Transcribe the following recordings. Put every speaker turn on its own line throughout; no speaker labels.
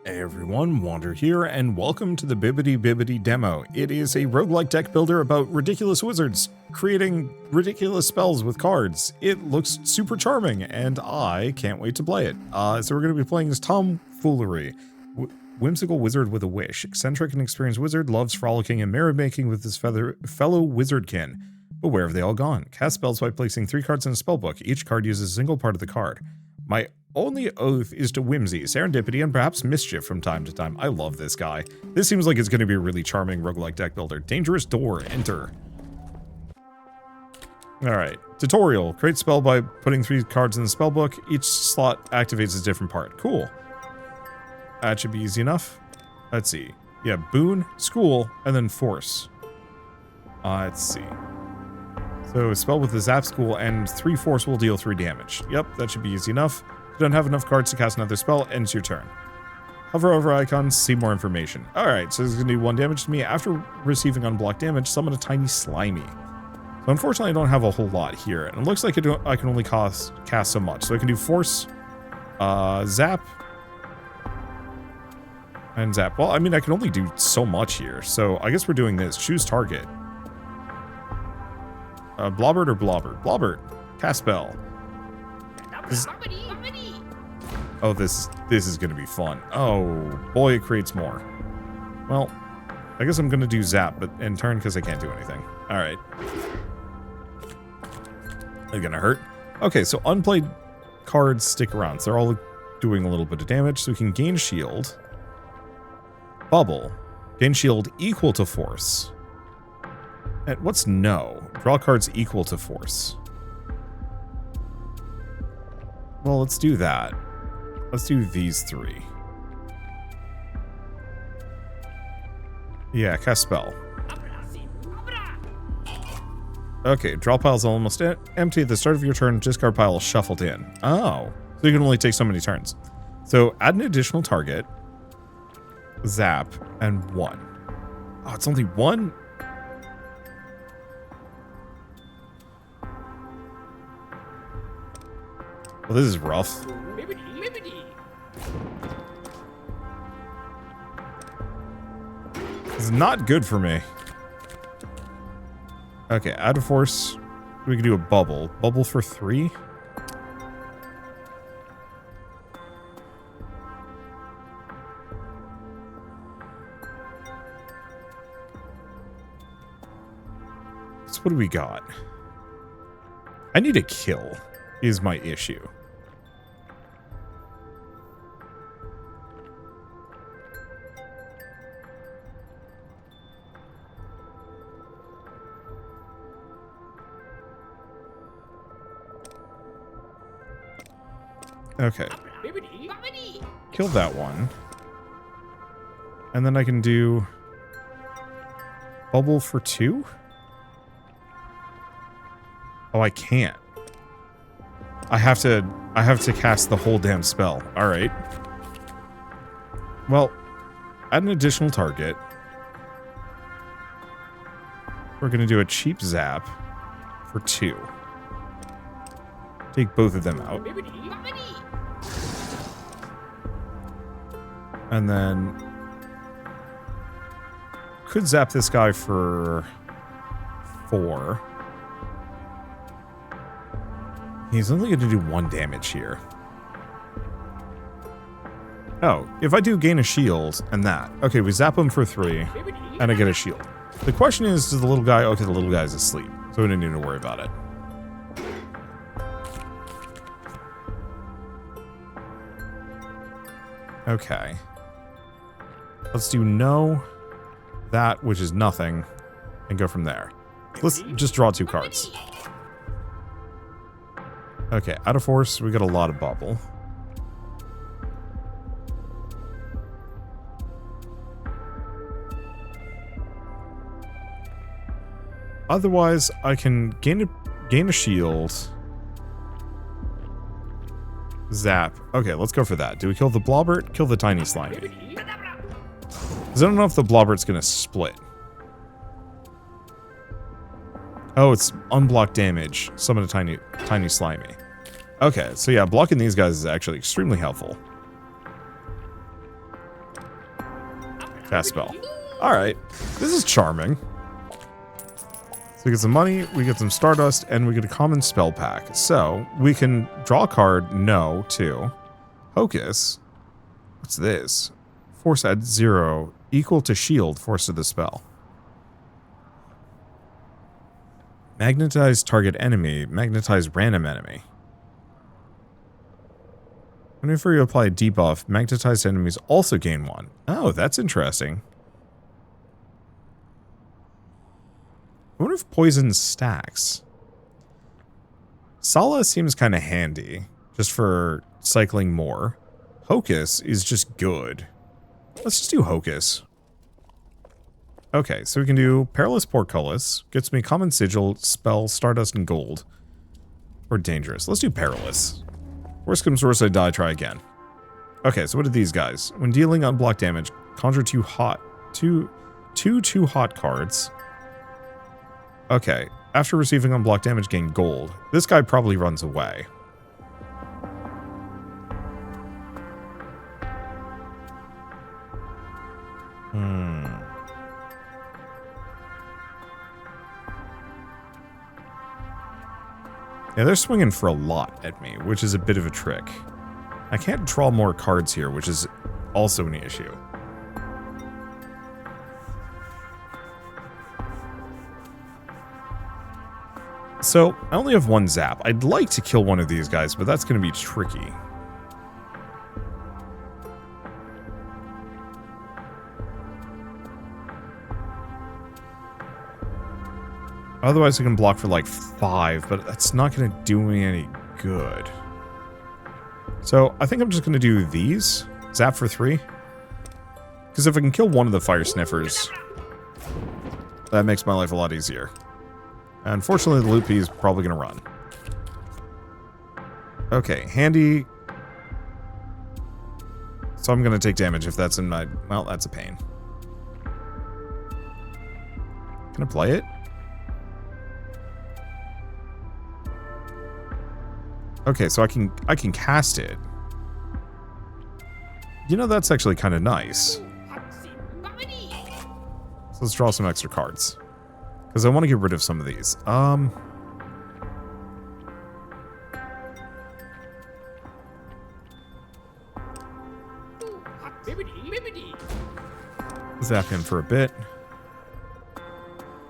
Hey everyone, Wander here, and welcome to the Bibidi Bibidi demo. It is a roguelike deck builder about ridiculous wizards creating ridiculous spells with cards. It looks super charming, and I can't wait to play it. So we're going to be playing as Tomfoolery, whimsical wizard with a wish. Eccentric and experienced wizard, loves frolicking and merrymaking with his fellow wizardkin. But where have they all gone? Cast spells by placing 3 cards in a spellbook. Each card uses a single part of the card. My only oath is to whimsy, serendipity, and perhaps mischief from time to time. I love this guy. This seems like it's going to be a really charming roguelike deck builder. Dangerous door, enter. Alright, tutorial. Create spell by putting 3 cards in the spellbook. Each slot activates a different part. Cool. That should be easy enough. Let's see. Yeah, boon, school, and then force. Let's see. So a spell with the zap school and 3 force will deal 3 damage. Yep, that should be easy enough. If you don't have enough cards to cast another spell, ends your turn. Hover over icons, see more information. Alright, so this is going to do 1 damage to me. After receiving unblocked damage, summon a tiny slimy. So unfortunately I don't have a whole lot here. And it looks like I can only cast so much. So I can do force, zap, and zap. Well, I mean I can only do so much here. So I guess we're doing this. Choose target. Blobbert or Blobbert? Blobbert. Cast spell. Oh, this is going to be fun. Oh, boy, it creates more. Well, I guess I'm going to do zap, but in turn because I can't do anything. All right. They're going to hurt. Okay, so unplayed cards stick around. So they're all doing a little bit of damage. So we can gain shield. Bubble. Gain shield equal to force. And what's no? Draw cards equal to force. Well, let's do that. Let's do these 3. Yeah, cast spell. Okay, draw pile's almost empty. At the start of your turn, discard pile shuffled in. Oh, so you can only take so many turns. So add an additional target, zap, and 1. Oh, it's only 1? Well, this is rough.
Bibidi Bibidi.
This is not good for me. Okay, add a force. We can do a bubble. Bubble for 3? So what do we got? I need a kill, is my issue. Okay. Kill that one. And then I can do bubble for 2? Oh, I can't. I have to cast the whole damn spell. All right. Well, add an additional target. We're going to do a cheap zap for 2. Take both of them out. And then could zap this guy for 4. He's only going to do 1 damage here. Oh, if I do gain a shield and that. Okay, we zap him for 3 and I get a shield. The question is, does the little guy... Okay, the little guy's asleep, so we don't need to worry about it. Okay. Let's do no, that, which is nothing, and go from there. Let's just draw 2 cards. Okay, out of force, we got a lot of bubble. Otherwise, I can gain a shield. Zap. Okay, let's go for that. Do we kill the Blobbert? Kill the tiny slimy. Because I don't know if the Blobbert's going to split. Oh, it's unblocked damage. Summon a tiny slimy. Okay, so yeah, blocking these guys is actually extremely helpful. Cast spell. Alright. This is charming. So we get some money, we get some Stardust, and we get a common spell pack. So we can draw a card, no, too. Hocus. What's this? Force at 0, equal to shield, force of the spell. Magnetize target enemy, magnetize random enemy. Whenever you apply a debuff, magnetized enemies also gain 1. Oh, that's interesting. I wonder if poison stacks. Sala seems kind of handy, just for cycling more. Hocus is just good. Let's just do Hocus. Okay, so we can do Perilous Portcullis. Gets me Common Sigil, Spell, Stardust, and Gold. Or Dangerous. Let's do Perilous. Worst comes to worst, I die, try again. Okay, so what are these guys? When dealing unblocked damage, conjure two hot cards. Okay, after receiving unblocked damage, gain gold. This guy probably runs away. Yeah, they're swinging for a lot at me, which is a bit of a trick. I can't draw more cards here, which is also an issue. So, I only have one zap. I'd like to kill one of these guys, but that's going to be tricky. Otherwise, I can block for like 5, but that's not going to do me any good. So, I think I'm just going to do these. Zap for 3. Because if I can kill one of the fire sniffers, that makes my life a lot easier. Unfortunately, the loopy is probably going to run. Okay, handy. So I'm going to take damage if that's in my... Well, that's a pain. Can I play it? Okay, so I can cast it. You know, that's actually kind of nice. So let's draw some extra cards. Because I want to get rid of some of these. Zap him for a bit.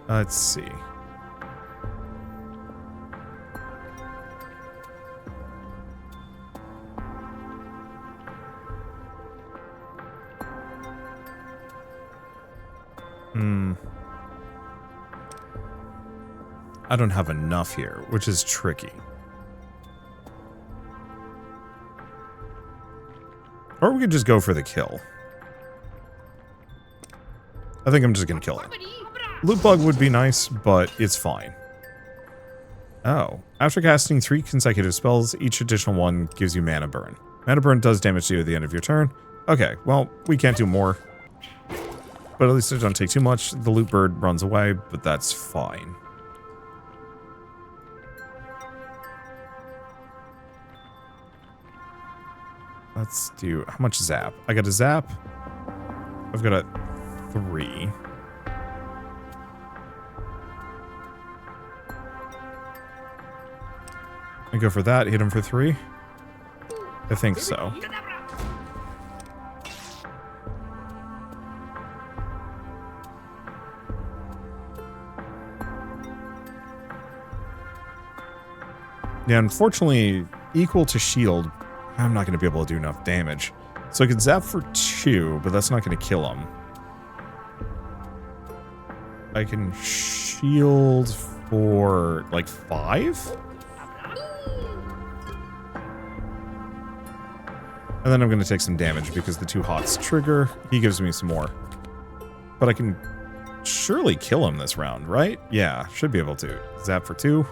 Let's see. I don't have enough here, which is tricky. Or we could just go for the kill. I think I'm just gonna kill it. Loot bug would be nice, but it's fine. Oh. After casting 3 consecutive spells, each additional one gives you mana burn. Mana burn does damage to you at the end of your turn. Okay, well, we can't do more. But at least I don't take too much. The loot bird runs away, but that's fine. Let's do... How much zap? I got a zap. I've got a 3. I go for that. Hit him for 3. I think so. Yeah, unfortunately, equal to shield, I'm not going to be able to do enough damage. So I could zap for 2, but that's not going to kill him. I can shield for, like, 5? And then I'm going to take some damage because the 2 hots trigger. He gives me some more. But I can surely kill him this round, right? Yeah, should be able to. Zap for 2.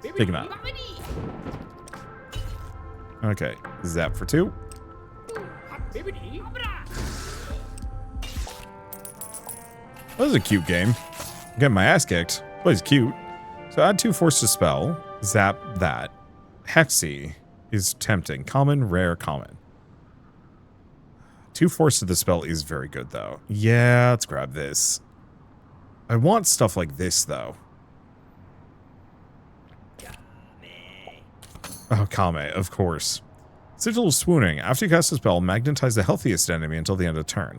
Take him out. Okay, zap for 2. That was a cute game. I'm getting my ass kicked. Plays cute. So add 2 force to spell. Zap that. Hexy is tempting. Common, rare, common. 2 force to the spell is very good, though. Yeah, let's grab this. I want stuff like this, though. Oh, Kame, of course. Sigil of Swooning. After you cast a spell, magnetize the healthiest enemy until the end of turn.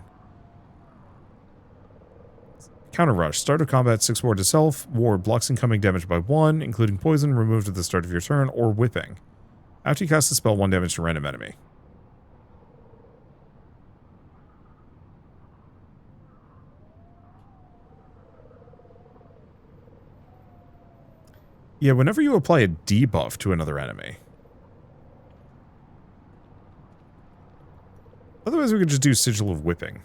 Counter Rush. Start of combat, 6 ward to self. Ward blocks incoming damage by 1, including poison, removed at the start of your turn, or whipping. After you cast the spell, 1 damage to random enemy. Yeah, whenever you apply a debuff to another enemy. Otherwise, we could just do Sigil of Whipping.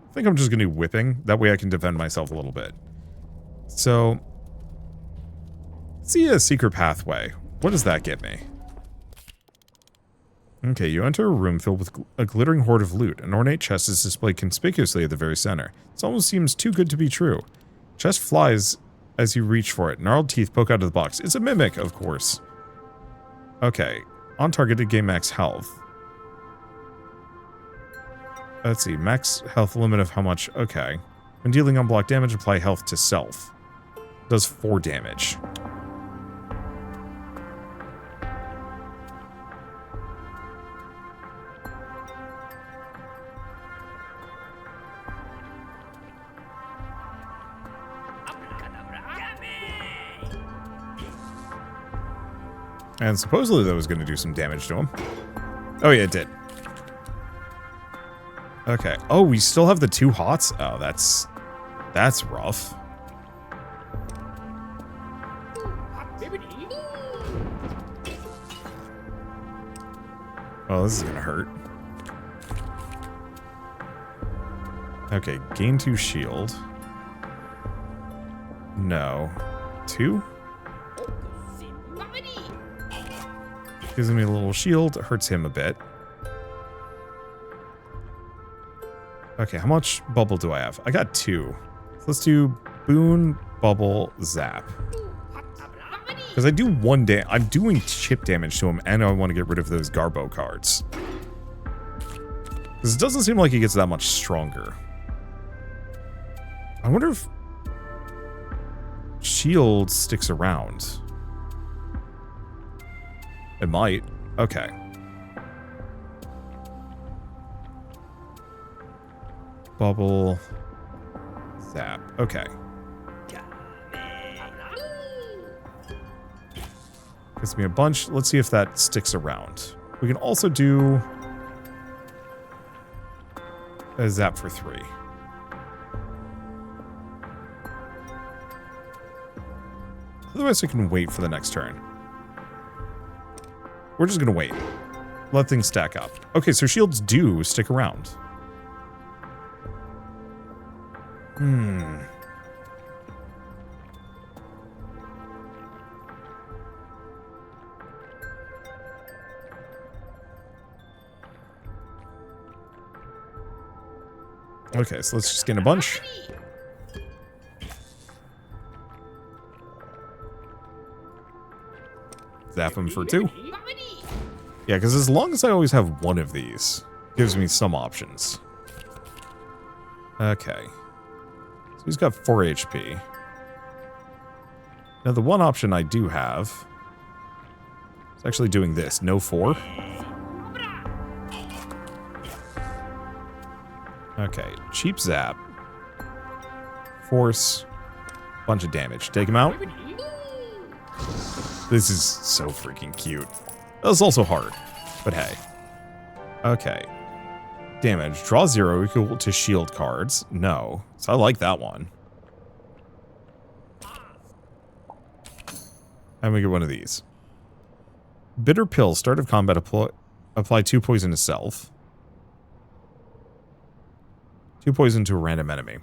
I think I'm just going to do Whipping. That way I can defend myself a little bit. So, let's see a secret pathway. What does that get me? Okay, you enter a room filled with a glittering hoard of loot. An ornate chest is displayed conspicuously at the very center. This almost seems too good to be true. Chest flies as you reach for it. Gnarled teeth poke out of the box. It's a mimic, of course. Okay, on target to gain max health. Let's see, max health limit of how much? Okay. When dealing unblocked damage, apply health to self. Does 4 damage. And supposedly that was going to do some damage to him. Oh yeah, it did. Okay. Oh, we still have the 2 hots? Oh, that's rough. Oh, this is gonna hurt. Okay, gain 2 shield. No. 2? Gives me a little shield, hurts him a bit. Okay, how much bubble do I have? I got 2. So let's do Boon, Bubble, Zap. Because I do 1 damage. I'm doing chip damage to him, and I want to get rid of those Garbo cards. Because it doesn't seem like he gets that much stronger. I wonder if Shield sticks around. It might. Okay. Bubble. Zap. Okay. Gives me a bunch. Let's see if that sticks around. We can also do a zap for 3. Otherwise, we can wait for the next turn. We're just going to wait. Let things stack up. Okay, so shields do stick around. Okay, so let's just get a bunch. Zap them for 2. Yeah, because as long as I always have 1 of these, gives me some options. Okay. So he's got 4 HP. Now the one option I do have is actually doing this. No 4. Okay, cheap zap. Force. Bunch of damage. Take him out. This is so freaking cute. That was also hard, but hey. Okay. Damage. Draw 0 equal to shield cards. No. So I like that one. And we get one of these. Bitter Pill. Start of combat. Apply 2 poison to self. 2 poison to a random enemy.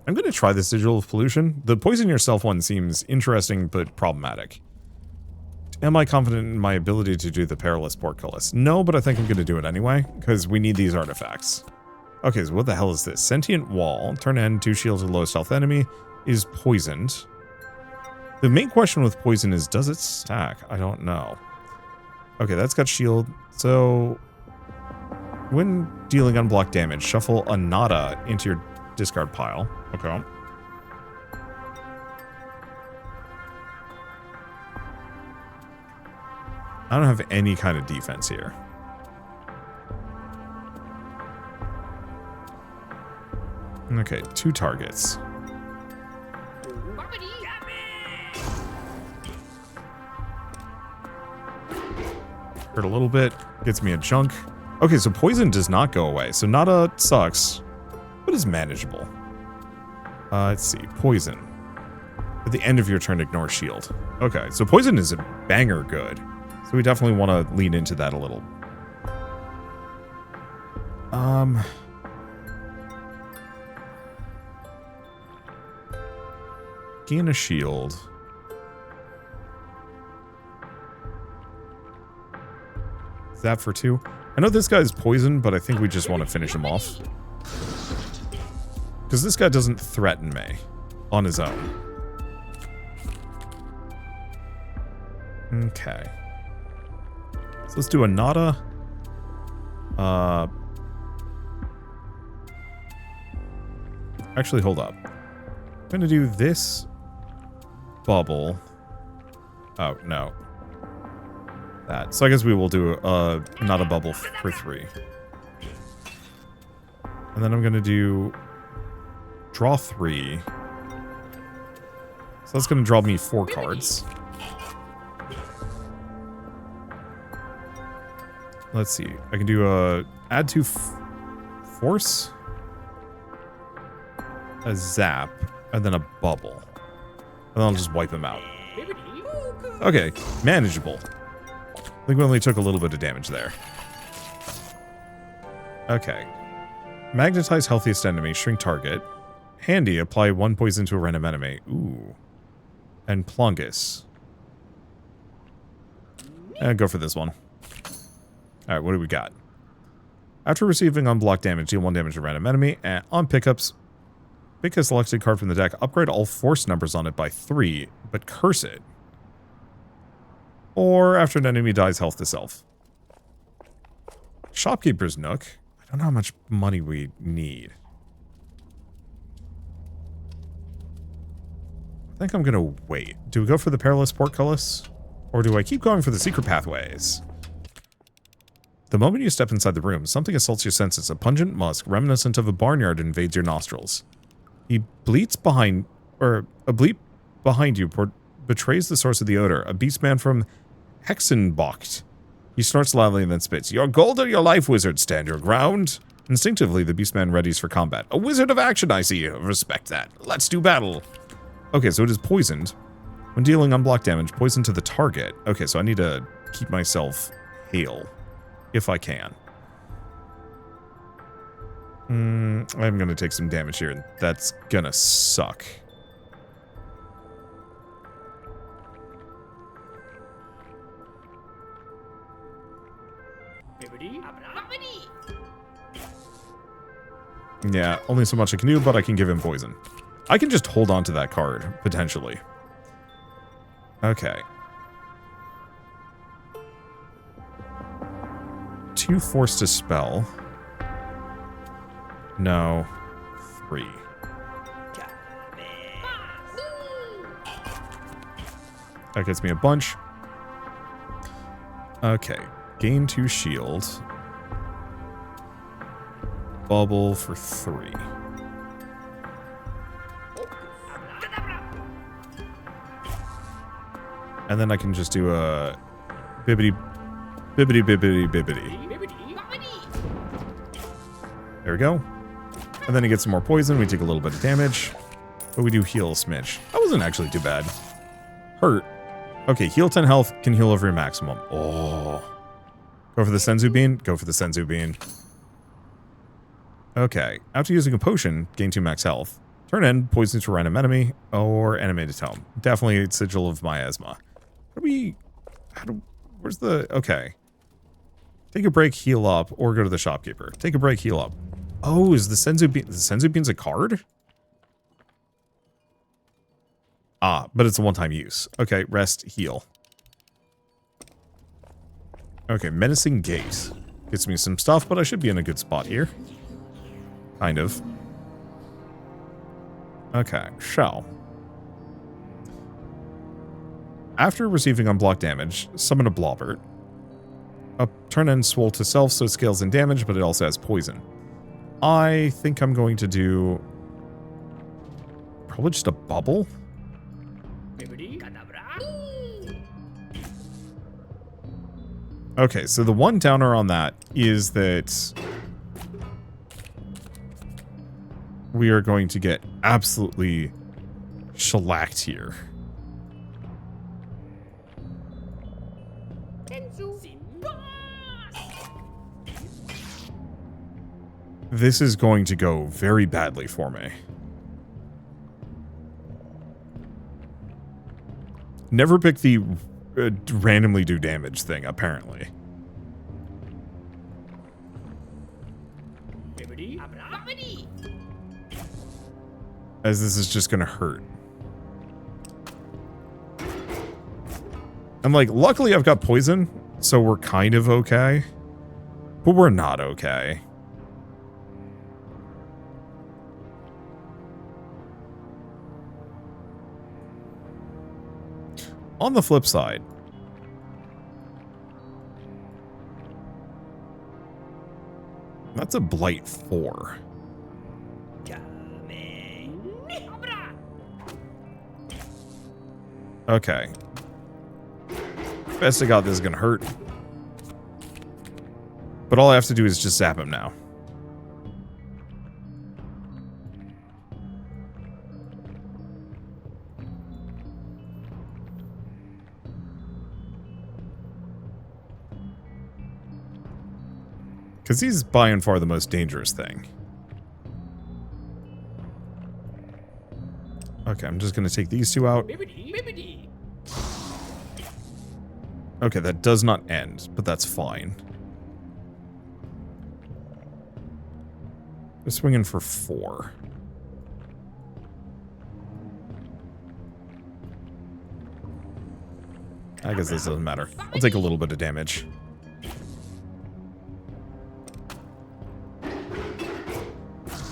I'm going to try the Sigil of Pollution. The poison yourself one seems interesting but problematic. Am I confident in my ability to do the Perilous Portcullis? No, but I think I'm going to do it anyway, because we need these artifacts. Okay, so what the hell is this? Sentient Wall. Turn end 2 shields to lowest health enemy. is poisoned. The main question with poison is, does it stack? I don't know. Okay, that's got shield. So, when dealing unblocked damage, shuffle a nada into your discard pile. Okay. I don't have any kind of defense here. Okay, 2 targets. Hurt a little bit. Gets me a chunk. Okay, so poison does not go away. So nada sucks, but is manageable. Let's see. Poison. At the end of your turn, ignore shield. Okay, so poison is a banger good. So we definitely want to lean into that a little. Gain a shield. Zap for 2. I know this guy's poisoned, but I think we just want to finish him off. Because this guy doesn't threaten me on his own. Okay. So let's do a nada. Actually, hold up. I'm going to do this bubble. Oh, no. That. So I guess we will do not a bubble for 3. And then I'm going to do draw 3. So that's going to draw me 4 cards. Let's see. I can do a add 2 force, a zap, and then a bubble. And then I'll just wipe him out. Okay, manageable. I think we only took a little bit of damage there. Okay. Magnetize healthiest enemy, shrink target. Handy, apply 1 poison to a random enemy. Ooh. And Plungus. Go for this one. Alright, what do we got? After receiving unblocked damage, deal 1 damage to a random enemy. And on pickups, pick a selected card from the deck. Upgrade all force numbers on it by 3, but curse it. Or after an enemy dies, health to self. Shopkeeper's Nook. I don't know how much money we need. I think I'm gonna wait. Do we go for the Perilous Portcullis? Or do I keep going for the secret pathways? The moment you step inside the room, something assaults your senses. A pungent musk, reminiscent of a barnyard, invades your nostrils. A bleep behind you betrays the source of the odor. A beastman from Hexenbocht. He snorts loudly and then spits. Your gold or your life, wizard. Stand your ground. Instinctively, the beastman readies for combat. A wizard of action, I see you. Respect that. Let's do battle. Okay, so it is poisoned. When dealing unblocked damage, poison to the target. Okay, so I need to keep myself hale. If I can. I'm going to take some damage here, and that's going to suck. Yeah, only so much I can do, but I can give him poison. I can just hold on to that card, potentially. Okay. 2 force to spell. No. 3. That gets me a bunch. Okay. Gain 2 shield. Bubble for 3. And then I can just do a Bibidi Bibidi. There we go. And then he gets some more poison. We take a little bit of damage. But we do heal a smidge. That wasn't actually too bad. Hurt. Okay, heal 10 health. Can heal over your maximum. Oh. Go for the Senzu Bean. Go for the Senzu Bean. Okay. After using a potion, gain 2 max health. Turn end, poison to a random enemy, or animated tome. Definitely Sigil of Miasma. Where's the... Okay. Take a break, heal up, or go to the shopkeeper. Take a break, heal up. Oh, is the Senzu Bean... The Senzu Bean's a card? Ah, but it's a one-time use. Okay, rest, heal. Okay, menacing gate. Gets me some stuff, but I should be in a good spot here. Kind of. Okay, shell. After receiving unblocked damage, summon a blobbert. Turn end swole to self so it scales in damage, but it also has poison. I think I'm going to do probably just a bubble. Okay, so the one downer on that is that we are going to get absolutely shellacked here. This is going to go very badly for me. Never pick the randomly do damage thing, apparently. As this is just gonna hurt. And like, luckily I've got poison, so we're kind of okay. But we're not okay. On the flip side, that's a blight 4. Okay. Best I got, this is gonna hurt. But all I have to do is just zap him now. Because he's by and far the most dangerous thing. Okay, I'm just going to take these two out. Okay, that does not end, but that's fine. They're swinging for 4. I guess this doesn't matter. I'll take a little bit of damage.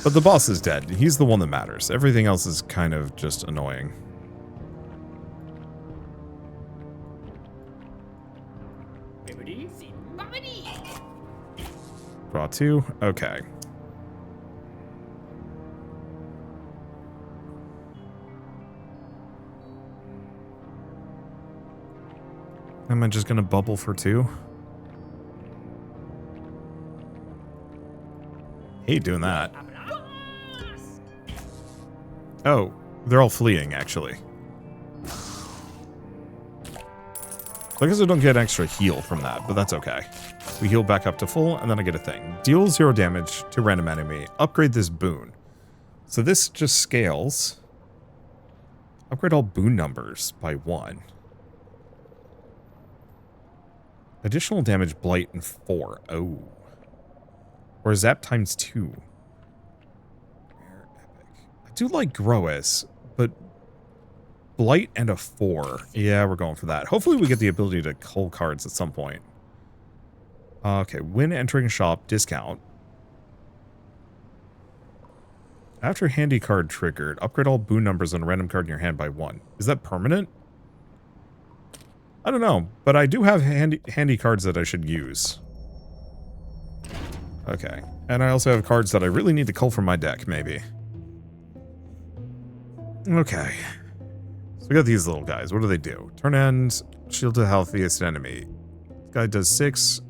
But the boss is dead. He's the one that matters. Everything else is kind of just annoying. Draw 2. Okay. Am I just gonna bubble for 2? Hate doing that. Oh, they're all fleeing, actually. I guess I don't get extra heal from that, but that's okay. We heal back up to full, and then I get a thing. Deal 0 damage to random enemy. Upgrade this boon. So this just scales. Upgrade all boon numbers by 1. Additional damage, blight, and 4. Oh. Or zap times 2. I do like Groes, but blight and a 4. Yeah, we're going for that. Hopefully we get the ability to cull cards at some point. Okay, when entering shop, discount. After handy card triggered, upgrade all boon numbers on a random card in your hand by 1. Is that permanent? I don't know, but I do have handy cards that I should use. Okay, and I also have cards that I really need to cull from my deck, maybe. Okay. So we got these little guys. What do they do? Turn end, shield to the healthiest enemy. This guy does 6.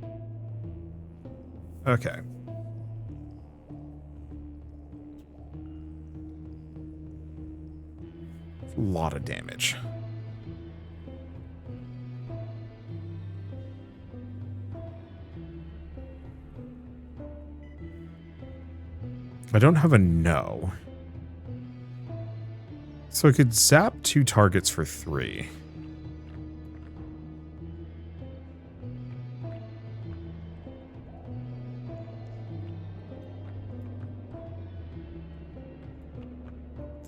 Okay. A lot of damage. I don't have a no. So I could zap 2 targets for 3.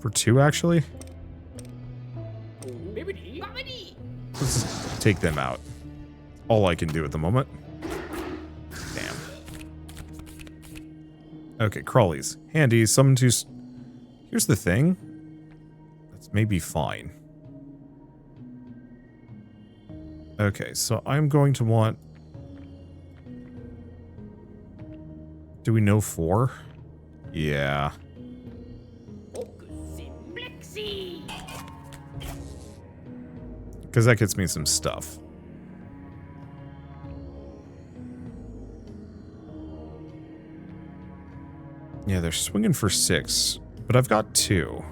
For 2, actually? take them out. All I can do at the moment. Damn. Okay, crawlies. Handy. Summon to... Here's the thing. That's maybe fine. Okay, so I'm going to want... Do we know 4? Yeah. Because that gets me some stuff. Yeah, they're swinging for 6, but I've got 2.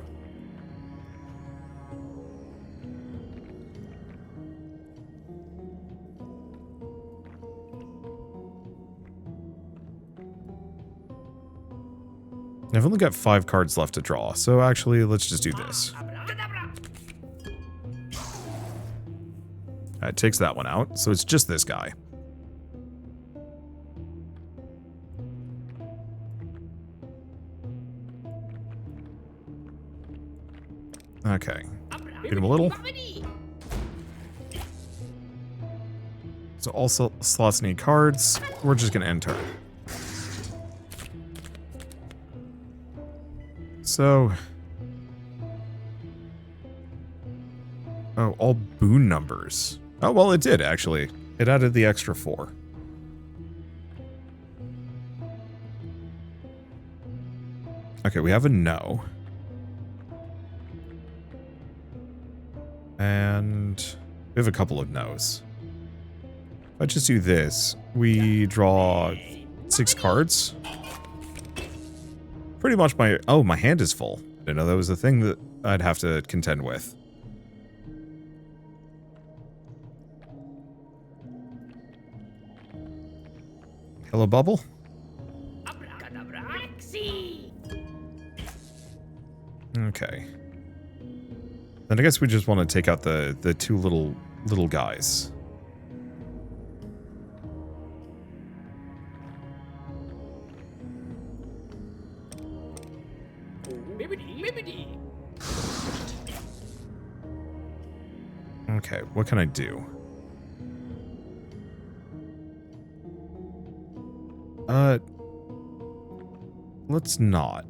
I've only got 5 cards left to draw, so actually, let's just do this. It takes that one out, so it's just this guy. Okay. Hit him a little. So all slots need cards. We're just going to end turn. So... Oh, all boon numbers. Oh, well, it did, actually. It added the extra 4. Okay, we have a no. And we have a couple of no's. If I just do this, we draw 6 cards. Pretty much my... Oh, my hand is full. I didn't know that was a thing that I'd have to contend with. Hello, Bubble? Okay. Then I guess we just want to take out the 2 little guys.
Bibidi Bibidi.
Okay, what can I do? Let's not.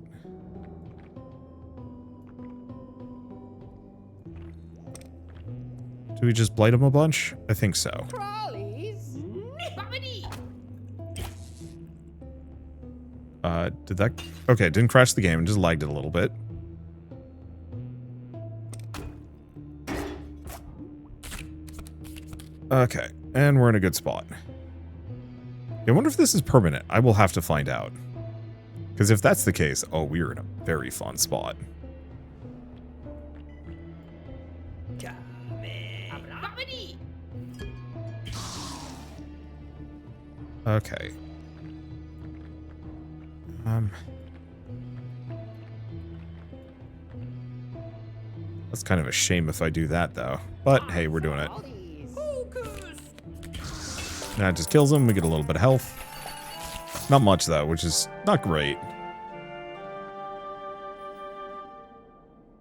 Do we just blight him a bunch? I think so. Did that... Okay, it didn't crash the game, just lagged it a little bit. Okay, and we're in a good spot. I wonder if this is permanent. I will have to find out. Because if that's the case, oh, we're in a very fun spot. Okay. That's kind of a shame if I do that, though. But, hey, we're doing it. That just kills him. We get a little bit of health. Not much, though, which is not great.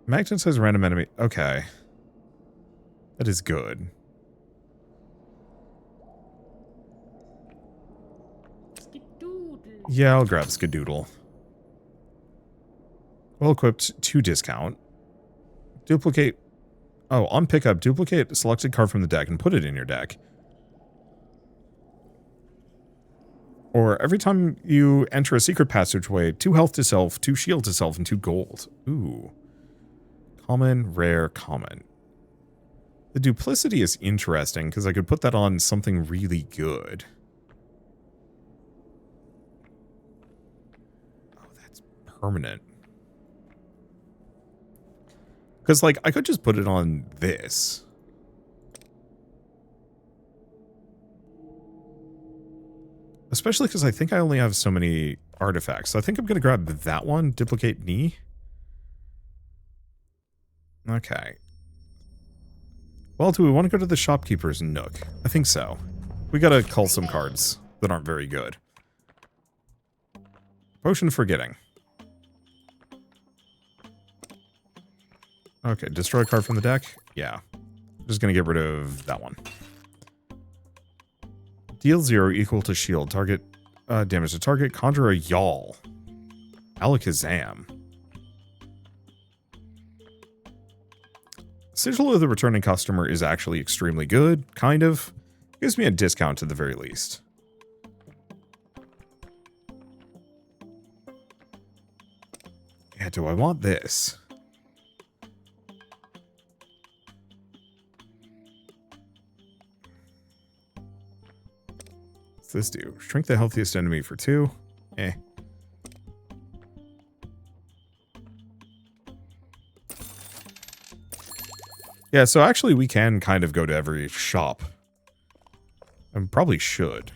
Magnet says random enemy. Okay. That is good. Yeah, I'll grab Skadoodle. Well equipped to discount. Duplicate. Oh, on pickup, duplicate a selected card from the deck and put it in your deck. Or every time you enter a secret passageway, 2 health to self, 2 shield to self, and 2 gold. Ooh. Common, rare, common. The duplicity is interesting because I could put that on something really good. Oh, that's permanent. Because, like, I could just put it on this. Especially because I think I only have so many artifacts. So I think I'm going to grab that one. Duplicate knee. Okay. Well, do we want to go to the shopkeeper's nook? I think so. We got to cull some cards that aren't very good. Potion of Forgetting. Okay, destroy a card from the deck? Yeah. I'm just going to get rid of that one. Deal 0 equal to shield. Target damage to target. Conjure a yawl. Alakazam. Sigil of the returning customer is actually extremely good, kind of. Gives me a discount at the very least. Yeah, do I want this? What's this do? Shrink the healthiest enemy for 2. Eh. Yeah, so actually we can kind of go to every shop. And probably should.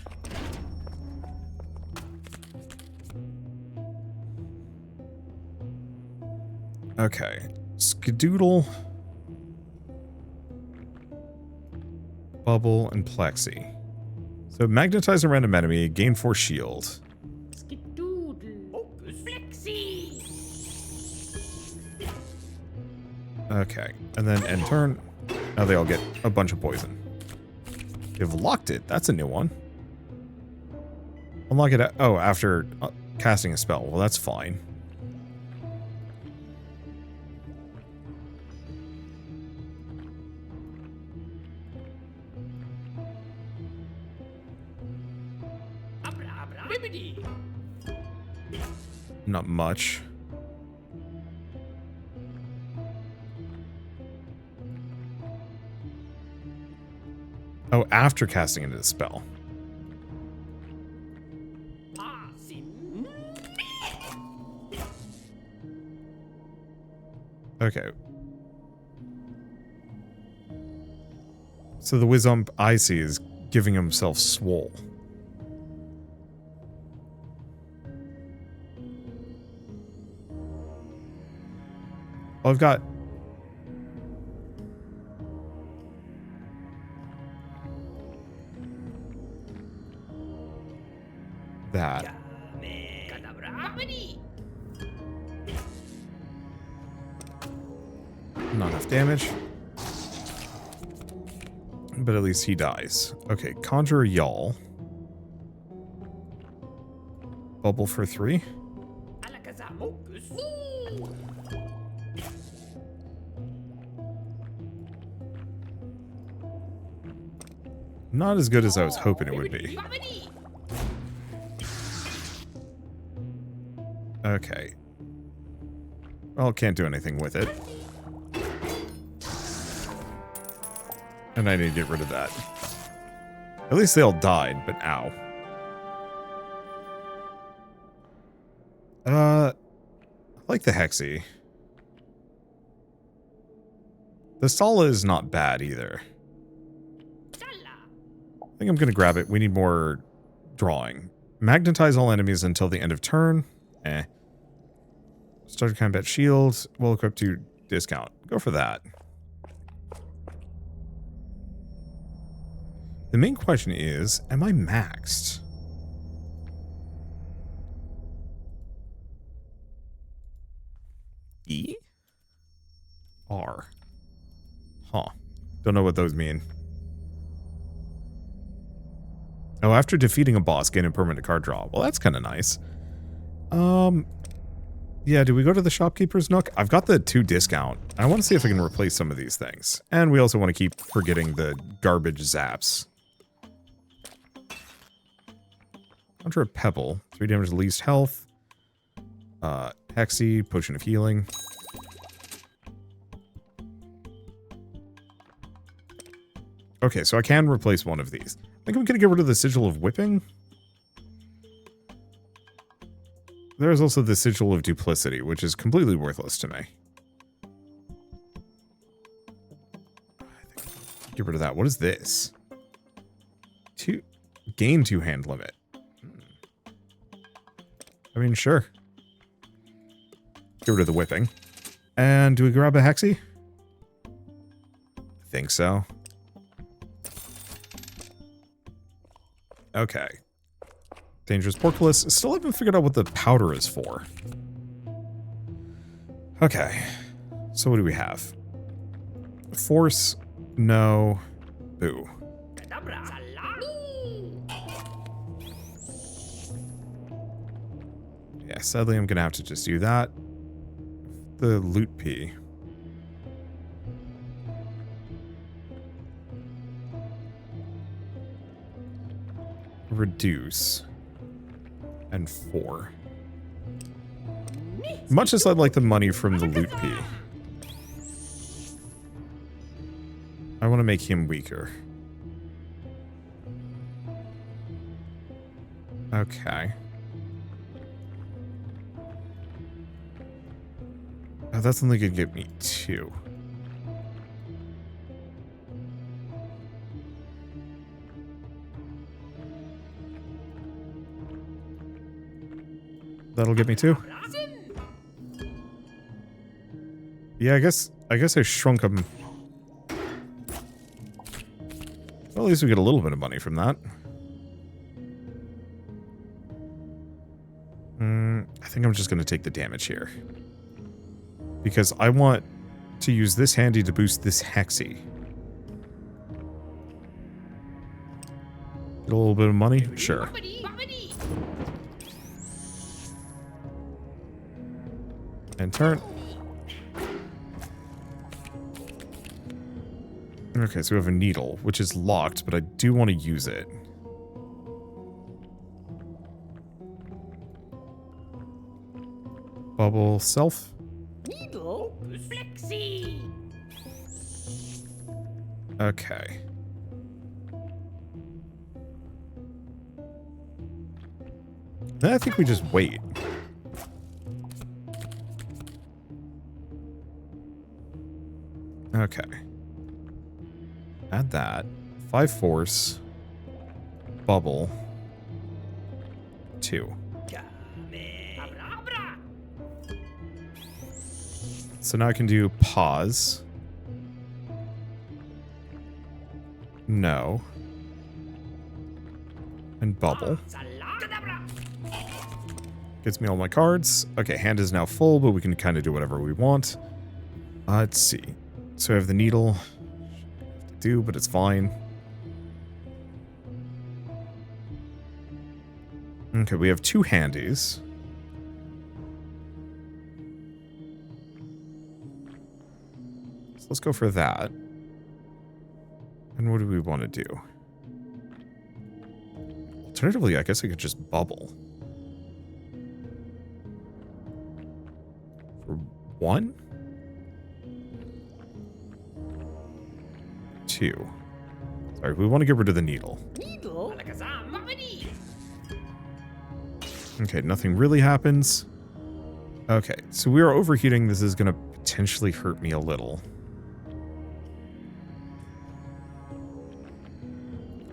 Okay. Skadoodle. Bubble and Plexi. So magnetize a random enemy, gain 4 shield.
Skidoodle. Flexi.
Okay. And then end turn. Now they all get a bunch of poison. They've locked it. That's a new one. Unlock it. Oh, after casting a spell. Well, that's fine.
Bibidi.
Not much. Oh, after casting into the spell. Okay. So the Wizump I see is giving himself swole. Well, I've got... that. Not enough damage. But at least he dies. Okay, Conjure Yawl. Bubble for 3. Not as good as I was hoping it would be. Okay. Well, can't do anything with it. And I need to get rid of that. At least they all died, but ow. I like the Hexy. The Sala is not bad either. I think I'm going to grab it. We need more drawing. Magnetize all enemies until the end of turn. Eh. Start combat shield. Well equipped to discount. Go for that. The main question is, am I maxed? E? R. Huh. Don't know what those mean. Oh, after defeating a boss, gain a permanent card draw. Well, that's kind of nice. Yeah, do we go to the shopkeeper's nook? I've got the 2 discount. I want to see if I can replace some of these things. And we also want to keep forgetting the garbage zaps. Conjure a Pebble. 3 damage, least health. Hexy, Potion of Healing. Okay, so I can replace one of these. I think I'm going to get rid of the Sigil of Whipping. There's also the Sigil of Duplicity, which is completely worthless to me. I think get rid of that. What is this? Gain 2 hand limit. I mean, sure. Get rid of the whipping. And do we grab a Hexy? I think so. Okay. Dangerous Portcullis. Still haven't figured out what the powder is for. Okay. So what do we have? Force. No. Boo. Sadly, I'm going to have to just do that. The loot P. Reduce. And 4. Much as I'd like the money from the loot P, I want to make him weaker. Okay. Oh, that's only going to give me 2. That'll give me 2. Yeah, I guess I shrunk him. Well, at least we get a little bit of money from that. I think I'm just going to take the damage here. Because I want to use this handy to boost this hexy. Get a little bit of money? Sure. And turn. Okay, so we have a needle, which is locked, but I do want to use it. Bubble self.
Needle? Flexi!
Okay. Then I think we just wait. Okay. Add that. 5 force. Bubble. 2. So now I can do pause. No. And bubble. Gets me all my cards. Okay, hand is now full, but we can kind of do whatever we want. Let's see. So I have the needle. Do, but it's fine. Okay, we have 2 handies. So let's go for that. And what do we want to do? Alternatively, I guess I could just bubble. For 1? 2. Sorry, we want to get rid of the needle.
Needle?
Okay, nothing really happens. Okay, so we are overheating. This is going to potentially hurt me a little.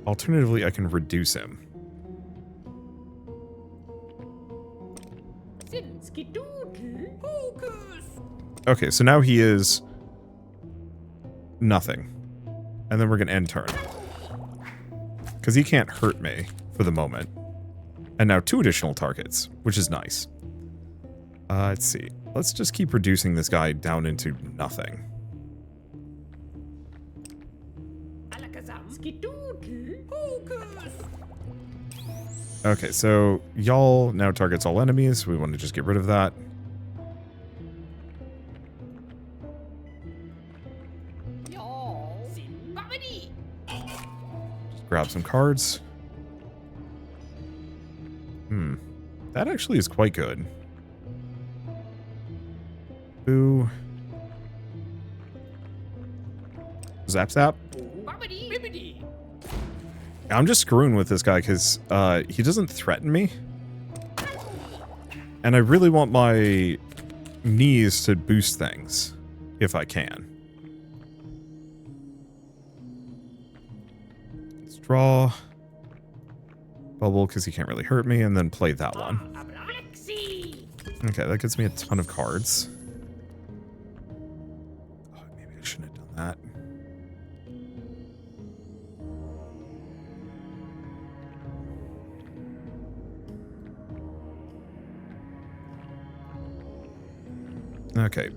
Alternatively, I can reduce him. Okay, so now he is nothing. And then we're going to end turn. Because he can't hurt me for the moment. And now 2 additional targets, which is nice. Let's see. Let's just keep reducing this guy down into nothing. Okay, so y'all now targets all enemies. We want to just get rid of that. Just grab some cards. That actually is quite good. Boo. Zap zap. I'm just screwing with this guy because he doesn't threaten me. And I really want my knees to boost things, if I can. Let's draw. Bubble because he can't really hurt me, and then play that one. Okay, that gets me a ton of cards. Oh, maybe I shouldn't have done that. Okay.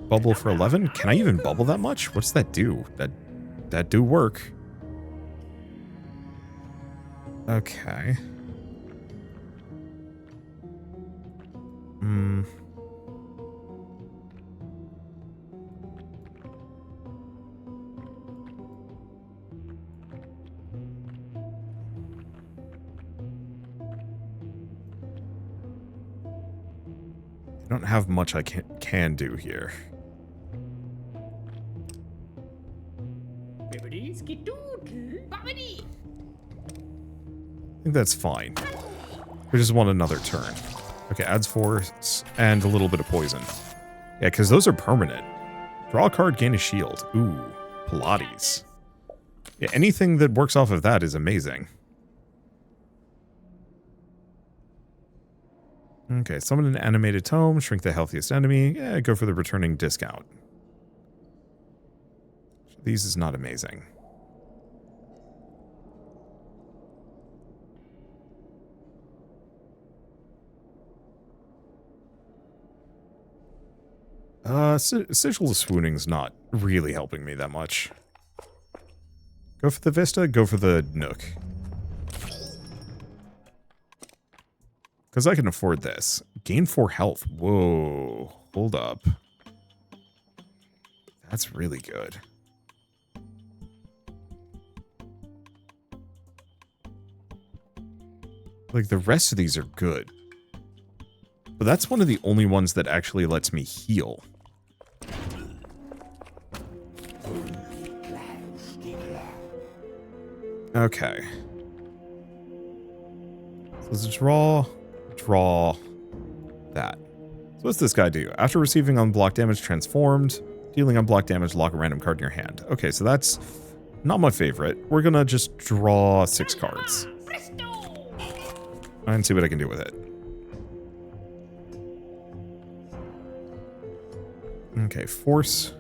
Bubble for 11? Can I even bubble that much? What's that do? That do work. Okay. Hmm. I don't have much I can do here.
Bibidi skidoodle. Bibidi.
I think that's fine. We just want another turn. Okay, adds force and a little bit of poison. Yeah, because those are permanent. Draw a card, gain a shield. Ooh, Pilates. Yeah, anything that works off of that is amazing. Okay, summon an animated tome, shrink the healthiest enemy. Yeah, go for the returning discount. These is not amazing. Sigil of Swooning's not really helping me that much. Go for the Vista, go for the Nook. Because I can afford this. Gain 4 health. Whoa. Hold up. That's really good. Like, the rest of these are good. But that's one of the only ones that actually lets me heal. Okay. So let's draw that. So what's this guy do? After receiving unblocked damage, transformed. Dealing unblocked damage, lock a random card in your hand. Okay, so that's not my favorite. We're gonna just draw 6 cards. And see what I can do with it. Okay, force.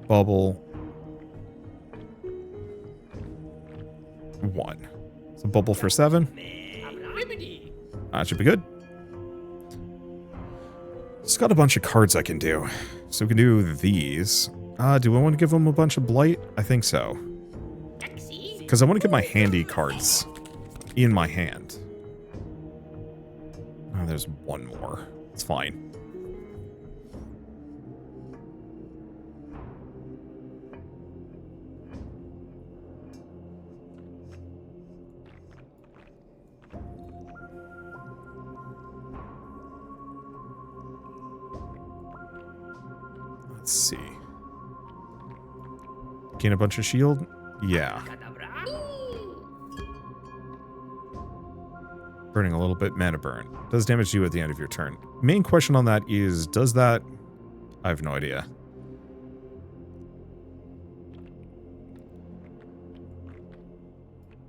Bubble. 1. So bubble for 7. That should be good. It's got a bunch of cards I can do. So we can do these. Do I want to give them a bunch of blight? I think so. Because I want to get my handy cards in my hand. Oh, there's one more. It's fine. Let's see. Gain a bunch of shield? Yeah. Burning a little bit, mana burn. Does damage to you at the end of your turn. Main question on that is, does that... I have no idea.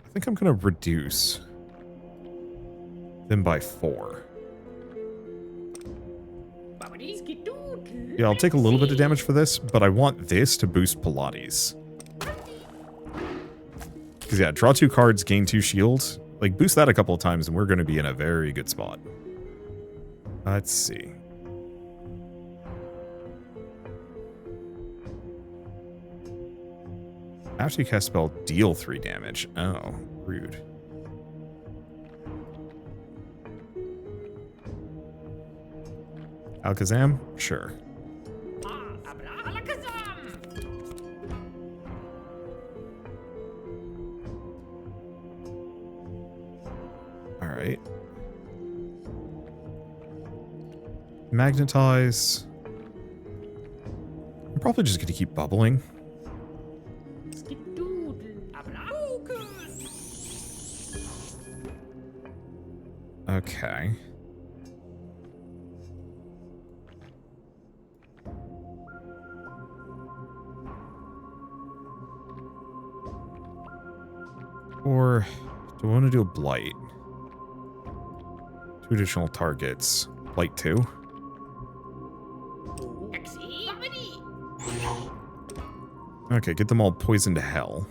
I think I'm going to reduce them by 4. Yeah, I'll take a little bit of damage for this, but I want this to boost Pilates. Because yeah, draw 2 cards, gain 2 shield. Like, boost that a couple of times and we're going to be in a very good spot. Let's see. After you cast spell, deal 3 damage. Oh, rude. Alakazam? Sure. Alright. Magnetize. I'm probably just going to keep bubbling. Okay. Or do I want to do a blight? 2 additional targets. Blight 2. Okay, get them all poisoned to hell.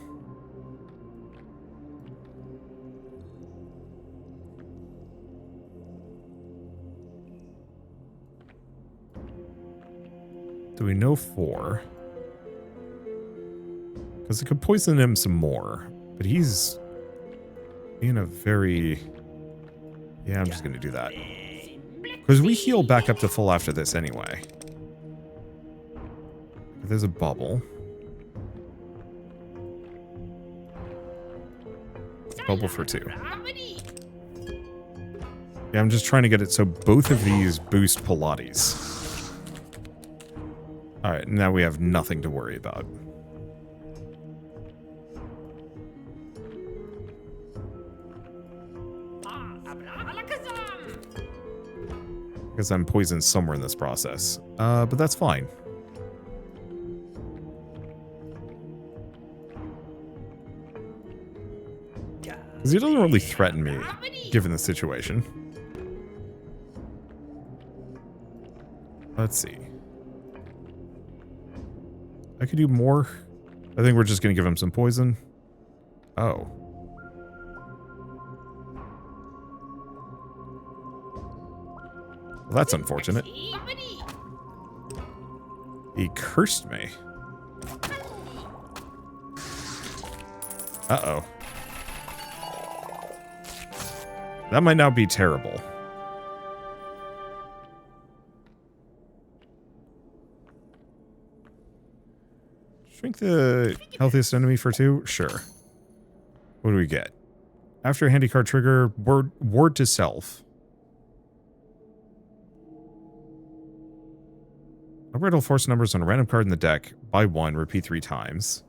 Do we know 4? Because it could poison him some more. But he's in a very... Yeah, I'm just going to do that. Because we heal back up to full after this anyway. There's a bubble. Bubble for 2. Yeah, I'm just trying to get it so both of these boost Pilates. Alright, now we have nothing to worry about. Because I'm poisoned somewhere in this process. But that's fine. Because he doesn't really threaten me, given the situation. Let's see. I could do more. I think we're just going to give him some poison. Oh. Well, that's unfortunate. He cursed me. Uh-oh. That might now be terrible. Shrink the healthiest enemy for 2? Sure. What do we get? After a handy card trigger, ward to self. Upgrade all force numbers on a random card in the deck by 1, repeat 3 times.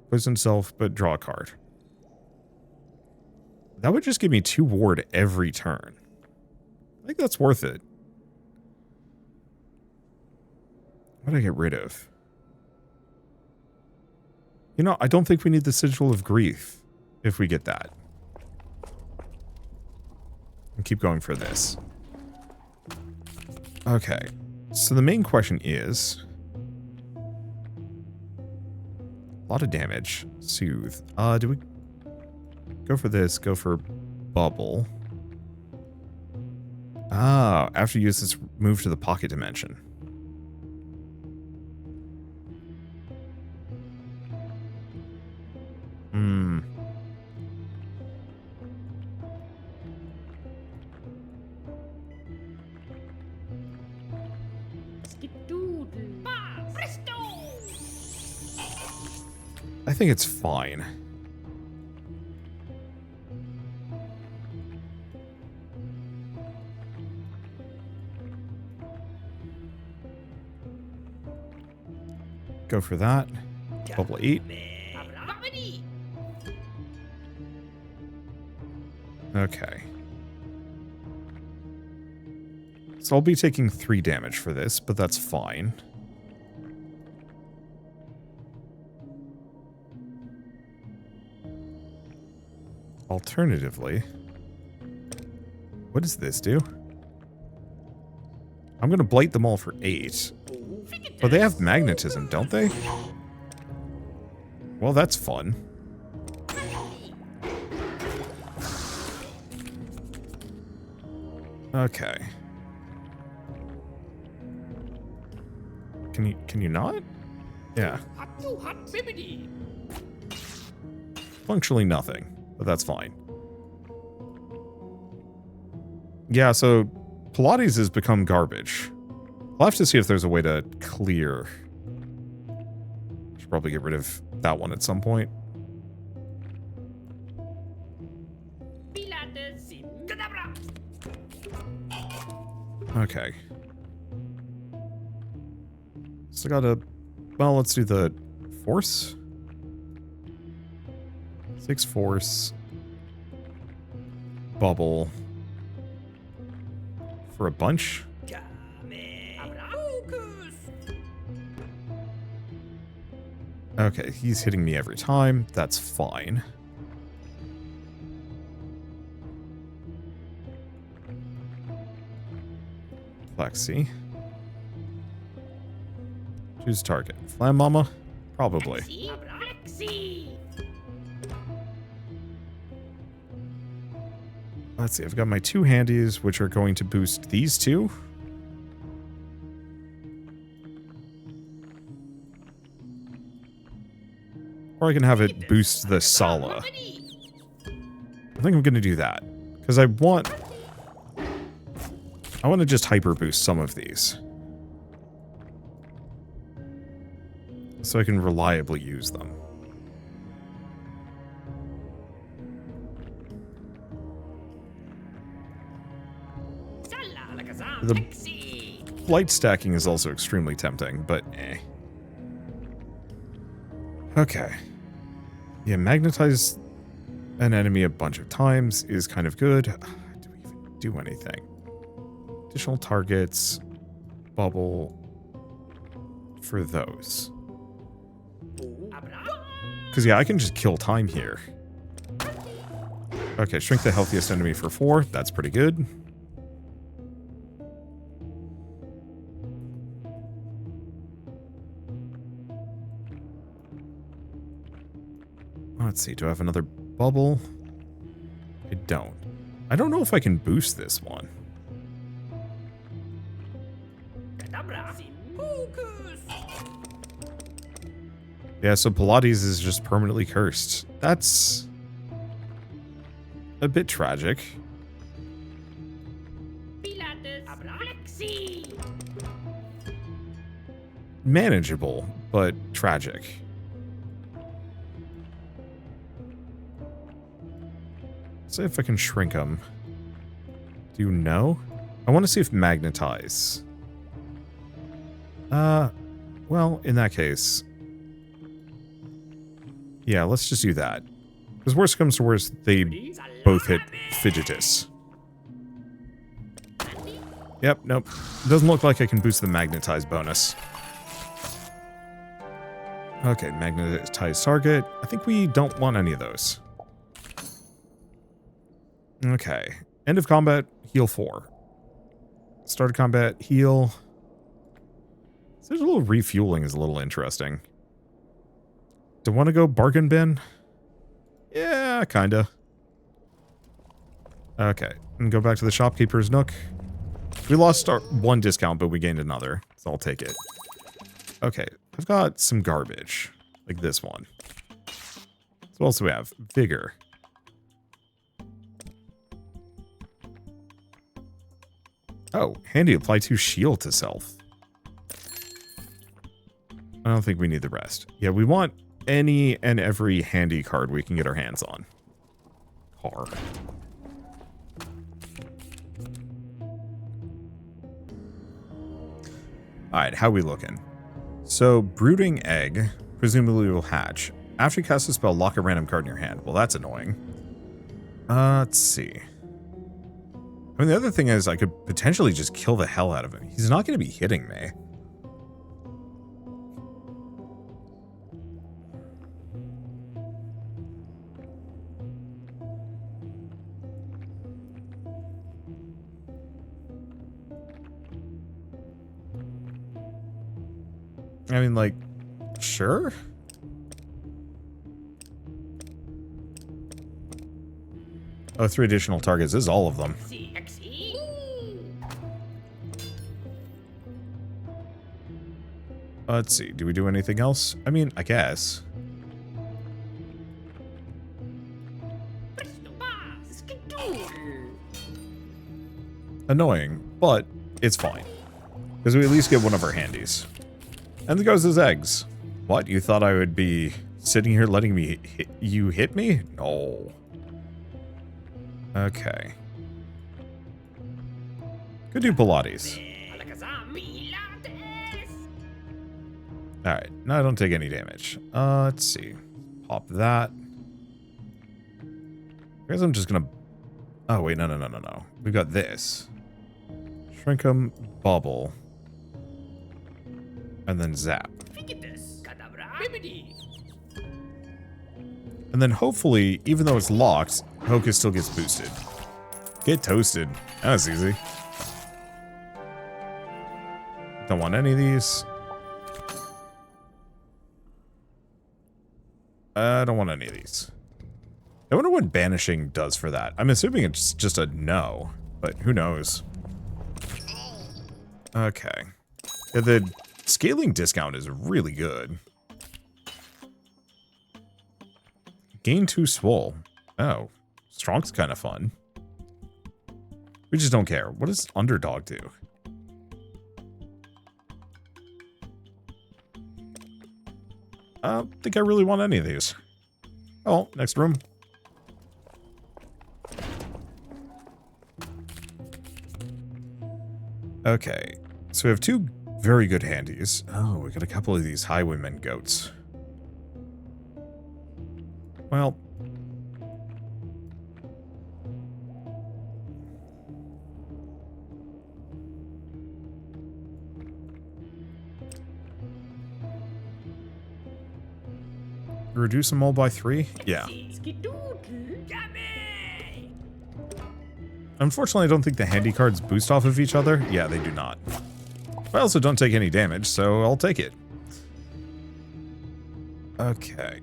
Poison self, but draw a card. That would just give me 2 ward every turn. I think that's worth it. What do I get rid of? You know, I don't think we need the Sigil of Grief if we get that. And keep going for this. Okay. So the main question is... a lot of damage. Soothe. Do we... go for this, go for bubble. Ah, after you use this, move to the pocket dimension. I think it's fine. Go for that. Bubble 8. Okay. So I'll be taking 3 damage for this, but that's fine. Alternatively, what does this do? I'm going to blight them all for 8. But they have magnetism, don't they? Well, that's fun. Okay. Can you not? Yeah. Functionally nothing, but that's fine. Yeah, so Pilates has become garbage. I'll have to see if there's a way to clear. Should probably get rid of that one at some point. Okay. So I gotta... well, let's do the force. 6 force. Bubble. For a bunch. Okay, he's hitting me every time. That's fine. Plexi. Choose target. Flam Mama? Probably. Let's see, I've got my 2 handies, which are going to boost these 2. Or I can have it boost the Sala. I think I'm going to do that. Because I want... I want to just hyper boost some of these, so I can reliably use them. The flight stacking is also extremely tempting, but eh. Okay. Yeah, magnetize an enemy a bunch of times is kind of good. Do we even do anything? Additional targets, bubble for those. Because, yeah, I can just kill time here. Okay, shrink the healthiest enemy for 4. That's pretty good. Let's see, do I have another bubble? I don't. I don't know if I can boost this one. Yeah, so Pilates is just permanently cursed. That's a bit tragic. Manageable, but tragic. See if I can shrink them. Do you know? I want to see if magnetize. Well, in that case. Yeah, let's just do that. Because worst comes to worst, they both hit Fidgetus. Yep, nope. Doesn't look like I can boost the magnetize bonus. Okay, magnetize target. I think we don't want any of those. Okay. End of combat, heal 4. Start of combat, heal. So there's a little refueling is a little interesting. Do I want to go bargain bin? Yeah, kinda. Okay. And go back to the shopkeeper's nook. We lost our 1 discount, but we gained another. So I'll take it. Okay. I've got some garbage. Like this one. So what else do we have? Vigor. Oh, handy. Apply 2 shield to self. I don't think we need the rest. Yeah, we want any and every handy card we can get our hands on. Car. Alright, how we looking? So, Brooding Egg presumably will hatch. After you cast a spell, lock a random card in your hand. Well, that's annoying. Let's see. I mean, the other thing is I could potentially just kill the hell out of him. He's not going to be hitting me. I mean, like, sure. Oh, 3 additional targets. This is all of them. Let's see. Do we do anything else? I mean, I guess. Annoying, but it's fine. Because we at least get one of our handies. And there goes his eggs. What, you thought I would be sitting here letting me you hit me? No. Okay. Could do Pilates. Alright, no, I don't take any damage. Let's see. Pop that. I guess I'm just gonna... Oh, wait, no. We've got this. Shrink 'em, bubble. And then zap. And then hopefully, even though it's locked, Hocus still gets boosted. Get toasted. That was easy. Don't want any of these. I don't want any of these. I wonder what banishing does for that. I'm assuming it's just a no, but who knows. Okay. Yeah, the scaling discount is really good. Gain 2 swole. Oh. Strong's kind of fun. We just don't care. What does underdog do? I don't think I really want any of these. Oh, next room. Okay, so we have two very good handies. Oh, we got a couple of these highwaymen goats. Well, reduce them all by 3? Yeah. Unfortunately, I don't think the handy cards boost off of each other. Yeah, they do not. I also don't take any damage, so I'll take it. Okay.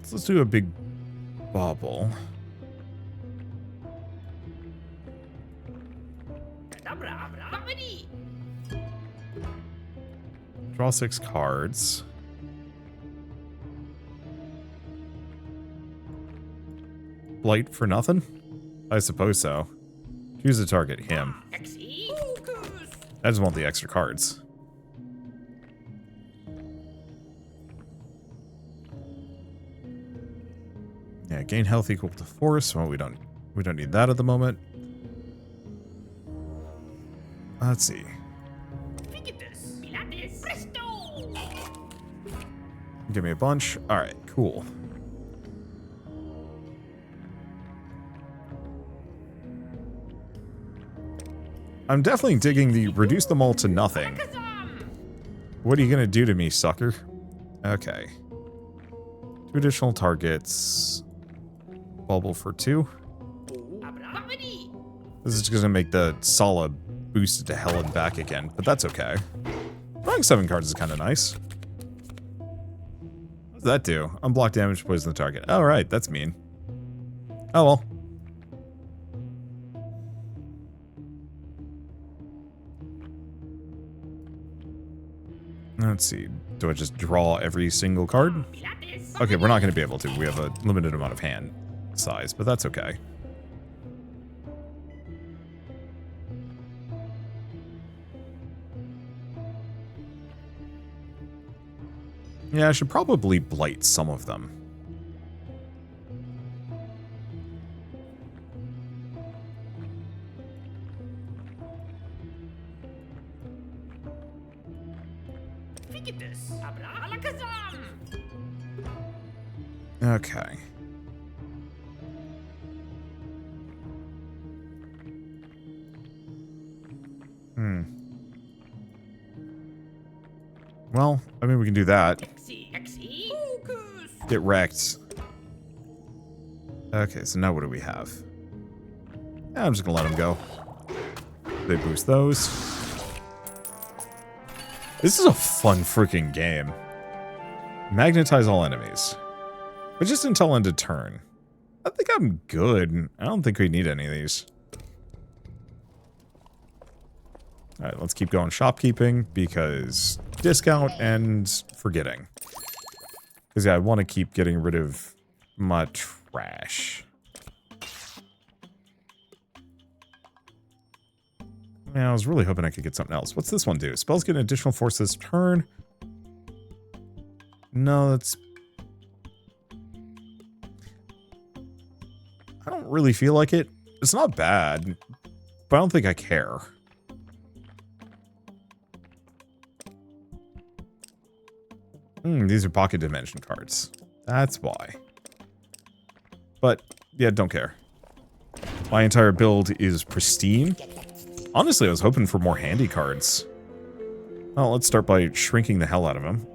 So let's do a big bobble. Draw 6 cards. Blight for nothing? I suppose so. Choose a target, him. I just want the extra cards. Yeah, gain health equal to force. Well, we don't need that at the moment. Let's see. Give me a bunch. All right, cool. I'm definitely digging the reduce them all to nothing. What are you gonna do to me, sucker? Okay. 2 additional targets. Bubble for 2. This is just gonna make the Sala boosted to hell and back again, but that's okay. Drawing 7 cards is kind of nice. What does that do? Unblock damage, poison the target. Alright, that's mean. Oh well. Let's see. Do I just draw every single card? Okay, we're not going to be able to. We have a limited amount of hand size, but that's okay. Yeah, I should probably blight some of them. Okay. Well, I mean, we can do that. Get wrecked. Okay, so now what do we have? Yeah, I'm just gonna let them go. They boost those. This is a fun freaking game. Magnetize all enemies. But just until end of turn. I think I'm good. I don't think we need any of these. Alright, let's keep going shopkeeping because discount and forgetting. Because yeah, I want to keep getting rid of my trash. Yeah, I was really hoping I could get something else. What's this one do? Spells get an additional force this turn. No, that's... I don't really feel like it. It's not bad, but I don't think I care. These are pocket dimension cards. That's why. But, yeah, don't care. My entire build is pristine. Honestly, I was hoping for more handy cards. Well, let's start by shrinking the hell out of him.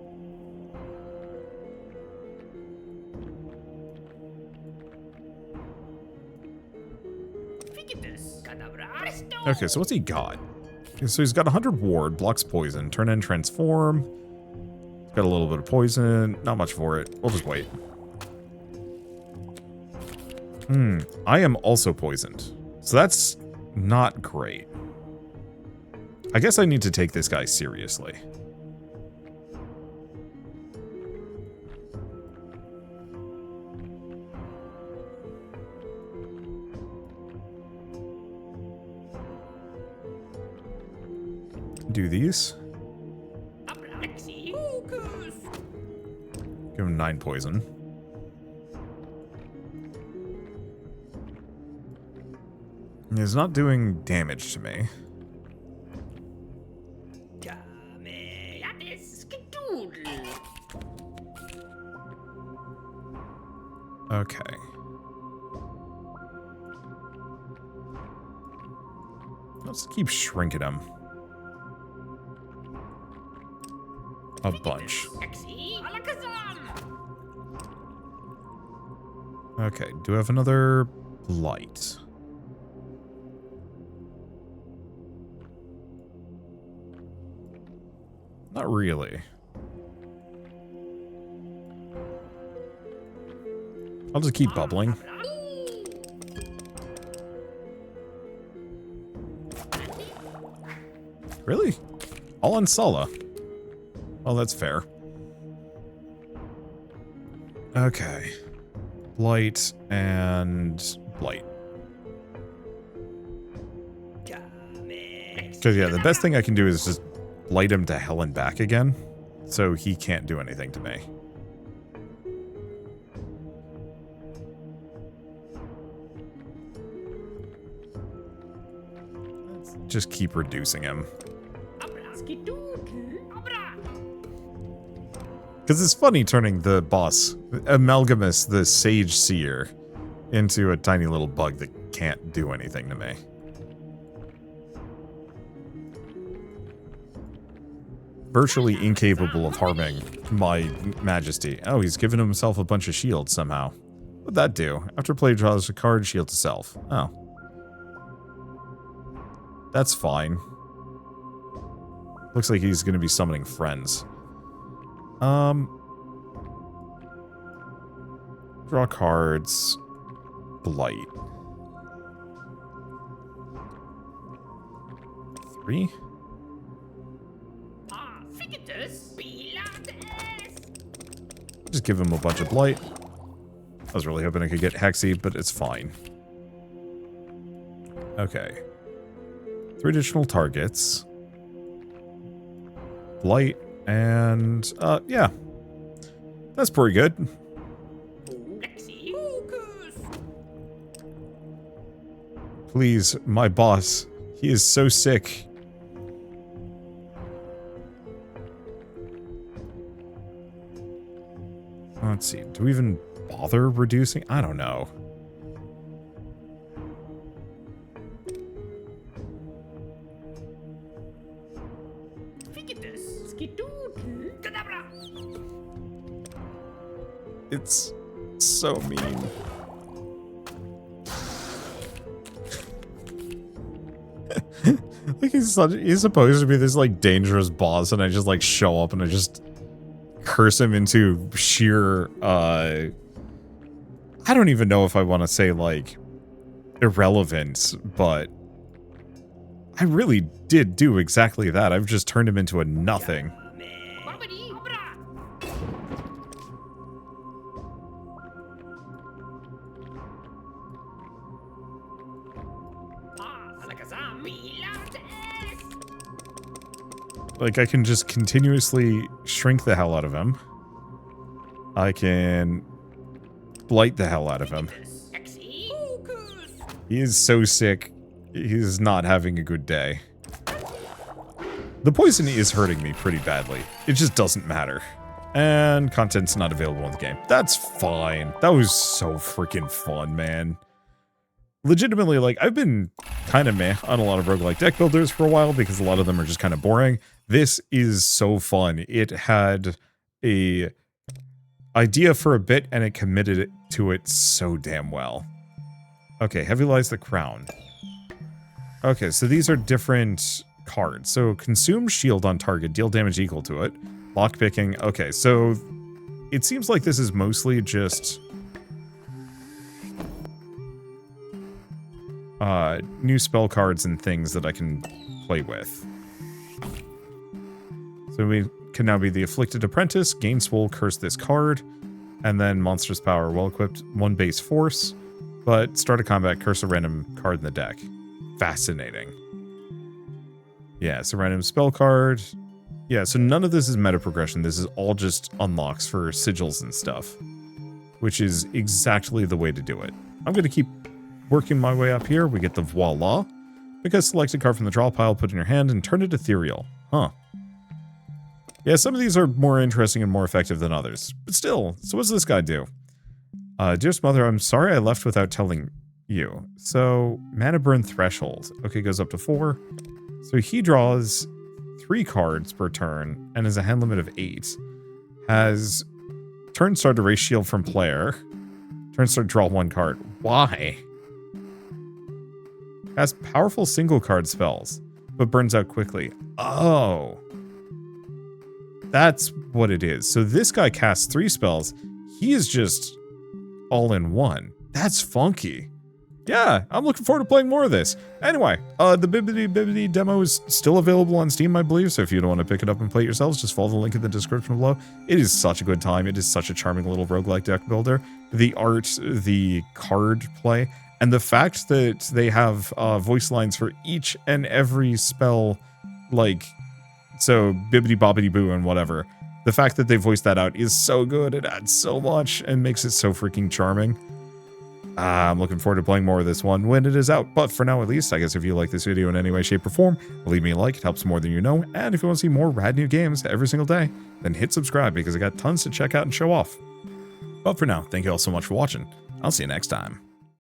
Okay, so what's he got? Okay, so he's got 100 ward, blocks poison, turn and transform. Got a little bit of poison, not much for it. We'll just wait. I am also poisoned. So that's not great. I guess I need to take this guy seriously. Do these.
Lexi. Focus.
Give him 9 poison. He's not doing damage to me.
That is skedoodle.
Okay. Let's keep shrinking him. A bunch.
Lexi. Alakazam.
Okay, do I have another blight? Not really. I'll just keep bubbling. Really? All on Sala. Well, that's fair. Okay. Blight and blight. Because, yeah, the best thing I can do is just blight him to hell and back again, so he can't do anything to me. Let's just keep reducing him. Because it's funny turning the boss, Amalgamus, the Sage Seer, into a tiny little bug that can't do anything to me. Virtually incapable of harming my majesty. Oh, he's given himself a bunch of shields somehow. What'd that do? After play draws a card, shield to self. Oh. That's fine. Looks like he's going to be summoning friends. Draw cards. Blight. 3? Just give him a bunch of blight. I was really hoping I could get Hexy, but it's fine. Okay. 3 additional targets. Blight, and, yeah. That's pretty good. Please, my boss. He is so sick. Let's see. Do we even bother reducing? I don't know. It's so mean. Like he's supposed to be this like dangerous boss, and I just like show up and I just curse him into sheer I don't even know if I want to say like irrelevance, but I really did do exactly that. I've just turned him into a nothing. Like, I can just continuously shrink the hell out of him. I can blight the hell out of him. He is so sick. He's not having a good day. The poison is hurting me pretty badly. It just doesn't matter. And content's not available in the game. That's fine. That was so freaking fun, man. Legitimately, like, I've been kind of meh on a lot of roguelike deck builders for a while because a lot of them are just kind of boring. This is so fun. It had a idea for a bit and it committed it to it so damn well. Okay, Heavy Lies the Crown. Okay, so these are different cards. So consume shield on target, deal damage equal to it. Lockpicking. Okay, so it seems like this is mostly just new spell cards and things that I can play with. So we can now be the Afflicted Apprentice, gain Swole, curse this card, and then Monstrous Power, well equipped, 1 base force, but start a combat, curse a random card in the deck. Fascinating. Yeah, so random spell card. Yeah, so none of this is meta progression. This is all just unlocks for sigils and stuff, which is exactly the way to do it. I'm going to keep working my way up here. We get the voila. Because select a card from the draw pile, put it in your hand, and turn it ethereal. Huh. Yeah, some of these are more interesting and more effective than others. But still, so what does this guy do? Dearest Mother, I'm sorry I left without telling you. So, Mana Burn Threshold. Okay, goes up to 4. So he draws 3 cards per turn and has a hand limit of 8. Has turn start erase shield from player. Turn start draw 1 card. Why? Has powerful single card spells, but burns out quickly. Oh. That's what it is. So this guy casts 3 spells. He is just all in one. That's funky. Yeah, I'm looking forward to playing more of this. Anyway, the Bibidi Bibidi demo is still available on Steam, I believe, so if you don't want to pick it up and play it yourselves, just follow the link in the description below. It is such a good time. It is such a charming little roguelike deck builder. The art, the card play, and the fact that they have voice lines for each and every spell, like, so Bibidi Bobbidi Boo and whatever. The fact that they voiced that out is so good. It adds so much and makes it so freaking charming. I'm looking forward to playing more of this one when it is out. But for now, at least, I guess if you like this video in any way, shape, or form, leave me a like. It helps more than you know. And if you want to see more rad new games every single day, then hit subscribe because I got tons to check out and show off. But for now, thank you all so much for watching. I'll see you next time.